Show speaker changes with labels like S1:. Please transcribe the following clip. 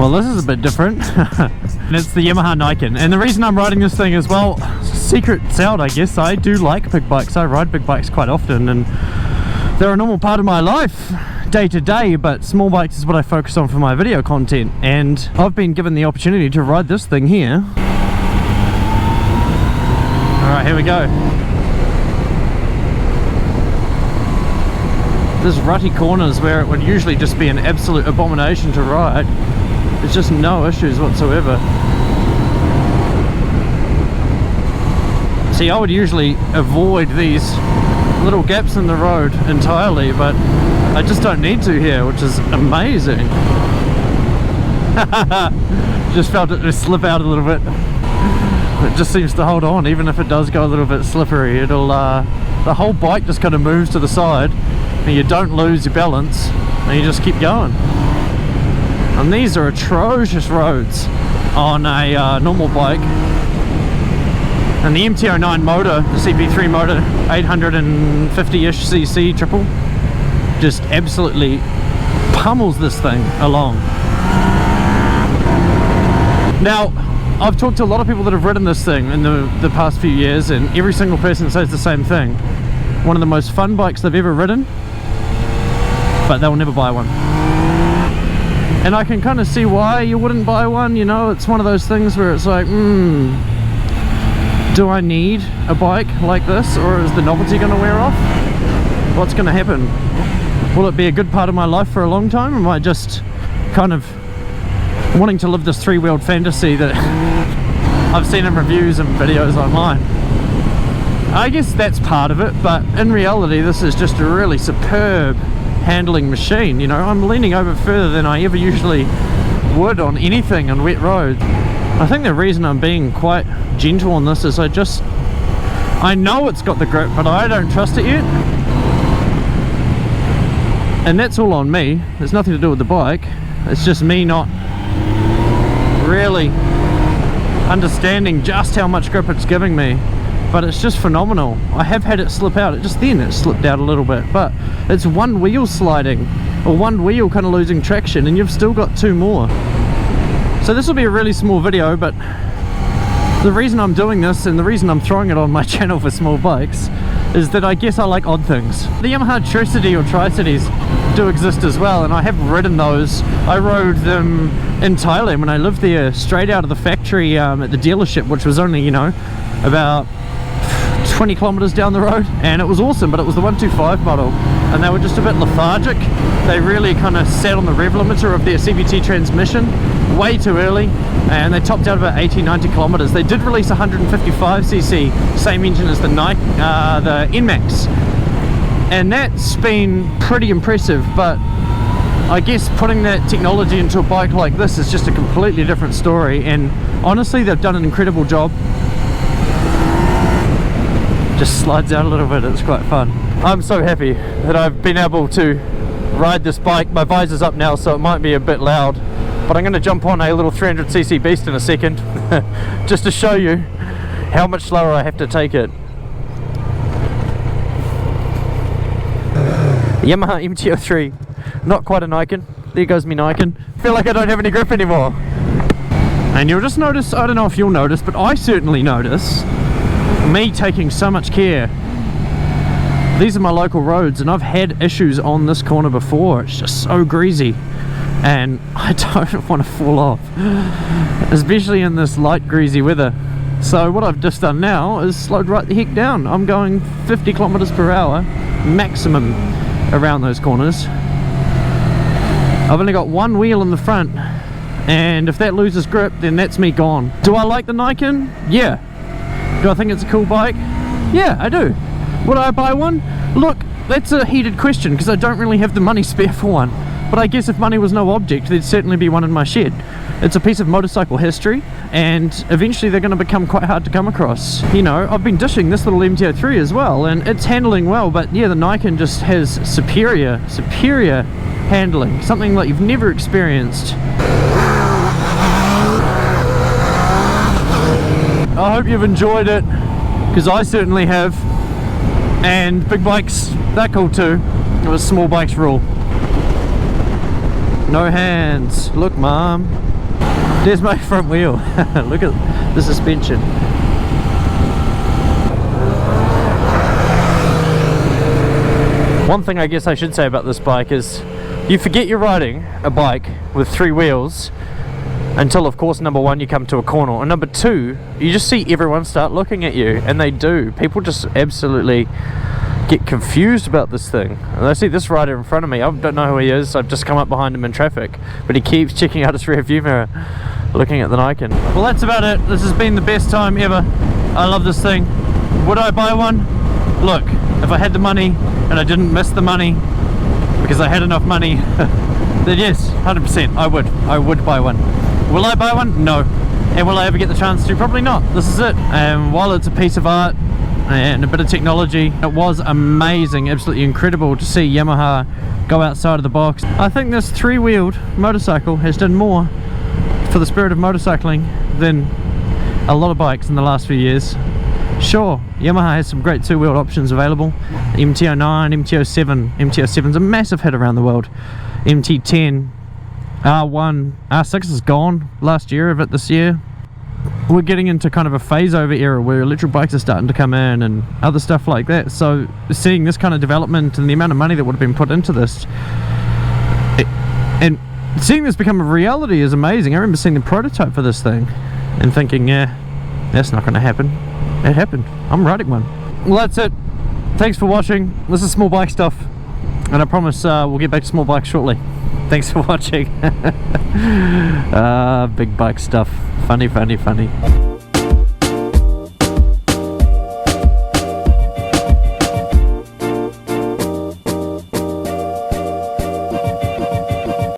S1: Well, this is a bit different. And it's the Yamaha Niken. And the reason I'm riding this thing is, well, secret's out, I guess. I do like big bikes. I ride big bikes quite often, and they're a normal part of my life day to day, but small bikes is what I focus on for my video content. And I've been given the opportunity to ride this thing here. Alright, here we go. There's rutty corners where it would usually just be an absolute abomination to ride. There's just no issues whatsoever. See, I would usually avoid these little gaps in the road entirely, but I just don't need to here, which is amazing. Just felt it just slip out a little bit. It just seems to hold on, even if it does go a little bit slippery. It'll the whole bike just kind of moves to the side, and you don't lose your balance, and you just keep going. And these are atrocious roads on a normal bike. And the MT-09 motor, the CP3 motor, 850-ish cc triple, just absolutely pummels this thing along. Now, I've talked to a lot of people that have ridden this thing in the past few years, and every single person says the same thing. One of the most fun bikes they've ever ridden, but they'll never buy one. And I can kind of see why you wouldn't buy one, you know. It's one of those things where it's like, do I need a bike like this, or is the novelty going to wear off? What's going to happen? Will it be a good part of my life for a long time, or am I just kind of wanting to live this three-wheeled fantasy that I've seen in reviews and videos online? I guess that's part of it, but in reality this is just a really superb handling machine. You know, I'm leaning over further than I ever usually would on anything on wet roads. I think the reason I'm being quite gentle on this is I know it's got the grip, but I don't trust it yet. And that's all on me. There's nothing to do with the bike. It's just me not really understanding just how much grip it's giving me. But it's just phenomenal. I have had it slip out. It slipped out a little bit, but it's one wheel sliding, or one wheel kind of losing traction, and you've still got two more. So this will be a really small video, but the reason I'm doing this, and the reason I'm throwing it on my channel for small bikes, is that I guess I like odd things. The Yamaha Tri-City or Tri-Cities do exist as well, and I have ridden those. I rode them in Thailand when I lived there, straight out of the factory at the dealership, which was only, you know, about 20 kilometers down the road, and it was awesome. But it was the 125 model, and they were just a bit lethargic. They really kind of sat on the rev limiter of their CVT transmission way too early, and they topped out about 80-90 kilometers. They did release 155cc, same engine as the NMAX, and that's been pretty impressive. But I guess putting that technology into a bike like this is just a completely different story, and honestly they've done an incredible job. Just slides out a little bit, it's quite fun. I'm so happy that I've been able to ride this bike. My visor's up now, so it might be a bit loud, but I'm going to jump on a little 300cc beast in a second just to show you how much slower I have to take it. Yamaha MT-03, not quite a Niken. There goes me Niken. Feel like I don't have any grip anymore. And you'll just notice, I don't know if you'll notice, but I certainly notice me taking so much care. These are my local roads, and I've had issues on this corner before. It's just so greasy, and I don't want to fall off, especially in this light greasy weather. So what I've just done now is slowed right the heck down. I'm going 50 kilometers per hour maximum around those corners. I've only got one wheel in the front, and if that loses grip, then that's me gone. Do I like the Niken? Yeah. Do I think it's a cool bike? Yeah, I do. Would I buy one? Look, that's a heated question, because I don't really have the money spare for one. But I guess if money was no object, there'd certainly be one in my shed. It's a piece of motorcycle history, and eventually they're going to become quite hard to come across. You know, I've been dishing this little MT-03 as well, and it's handling well, but yeah, the Niken just has superior handling, something that you've never experienced. I hope you've enjoyed it, because I certainly have. And big bikes, they're cool too. It was small bikes rule. No hands. Look, Mom. There's my front wheel. Look at the suspension. One thing I guess I should say about this bike is you forget you're riding a bike with 3 wheels until, of course, number one, you come to a corner, and number two, you just see everyone start looking at you, and they do. People just absolutely get confused about this thing. And I see this rider in front of me. I don't know who he is. I've just come up behind him in traffic, but he keeps checking out his rear view mirror, looking at the Niken. Well, that's about it. This has been the best time ever. I love this thing. Would I buy one? Look, if I had the money and I didn't miss the money because I had enough money, then yes, 100% I would buy one. Will I buy one? No. And will I ever get the chance to? Probably not. This is it. While it's a piece of art and a bit of technology, it was amazing, absolutely incredible to see Yamaha go outside of the box. I think this 3-wheeled motorcycle has done more for the spirit of motorcycling than a lot of bikes in the last few years. Sure, Yamaha has some great 2-wheeled options available. MT-09, MT-07. MT-07's a massive hit around the world. MT-10, R1, R6 is gone last year of it this year. We're getting into kind of a phase over era where electric bikes are starting to come in and other stuff like that. So seeing this kind of development and the amount of money that would have been put into this, and seeing this become a reality is amazing. I remember seeing the prototype for this thing and thinking, yeah, that's not going to happen. It happened. I'm riding one. Well, that's it. Thanks for watching. This is small bike stuff, and I promise we'll get back to small bikes shortly. Thanks for watching. Big bike stuff. Funny, funny, funny.